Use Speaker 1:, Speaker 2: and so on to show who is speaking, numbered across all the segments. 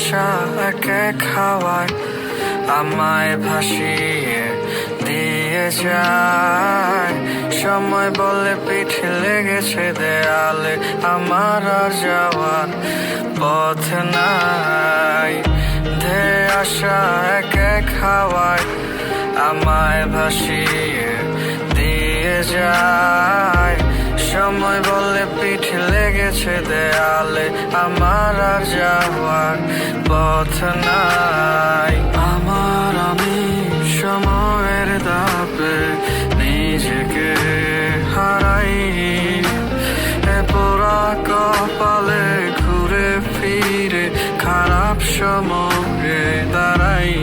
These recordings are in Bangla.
Speaker 1: আশা একে খাওয়ায় আমায় ভাসিয়ে দিয়ে যায়। সময় বলে পিঠ লেগেছে দেয়ালে, আমার আর যাওয়ার পথ নাই। ধে আশা একে খাওয়ায় আমায় ভাসিয়ে দিয়ে যায়। সময় বলে পিঠ লেগেছে দেয়ালে, আমার আর যাওয়ার পথ নাই। আমি সময়ের দাপে নিজেকে হারাই, এ পোড়া কপালে ঘুরে ফিরে খারাপ সময়ে দাঁড়াই।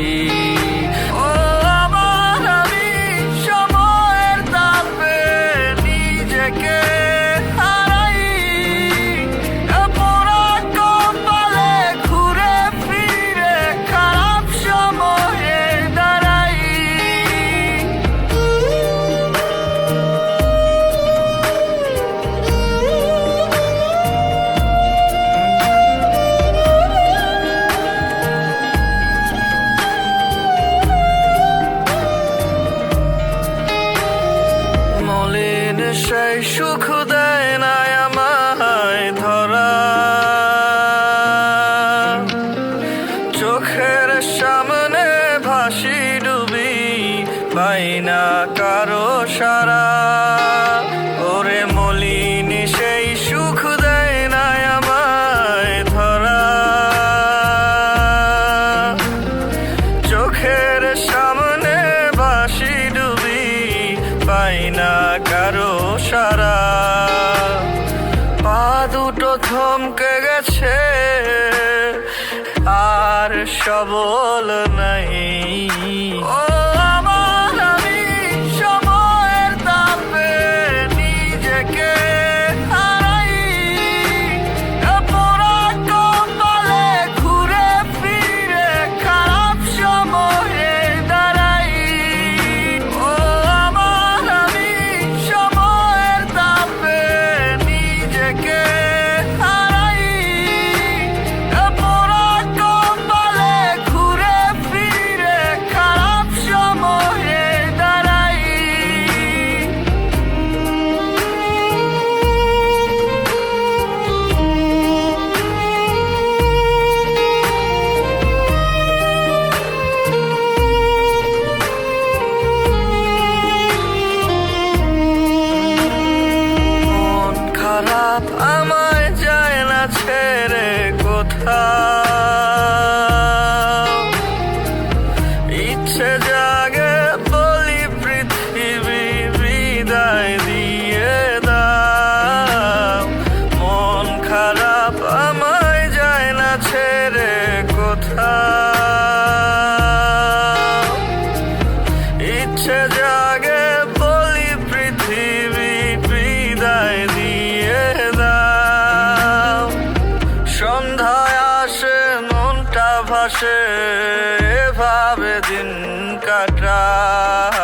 Speaker 1: সেই সুখ দেয় না আমায় ধরা, চোখের সামনে ভাসি ডুবি পাই না কারো সারা। ওরে মলিন সেই সুখ দেয় না আমায় ধরা, চোখের সামনে ভাসি ডুবি পাই না কারো সারা। পা দুটো থমকে গেছে আর সবল নাই। আমি সময়ের তাপে নিজেকে হারাই, পোড়া কপালে ঘুরে ফিরে খারাপ সময়ে দাঁড়াই। আমি সময়ের তাপে নিজেকে হারাই, পোড়া কপালে ঘুরে ফিরে খারাপ সময়ে দাঁড়াই। মন খারাপ আমায় যায় না ছেড়ে কোথাও, ইচ্ছে জাগে বলি পৃথিবী বিদায় দিয়ে দাও। মন খারাপ আমায় যায় না ছেড়ে কোথাও, ইচ্ছে জাগে বলি পৃথিবী বিদায় দিয়ে দাও। সন্ধ্যায় আসে মনটা ভাসে, এভাবে দিন কাটায়।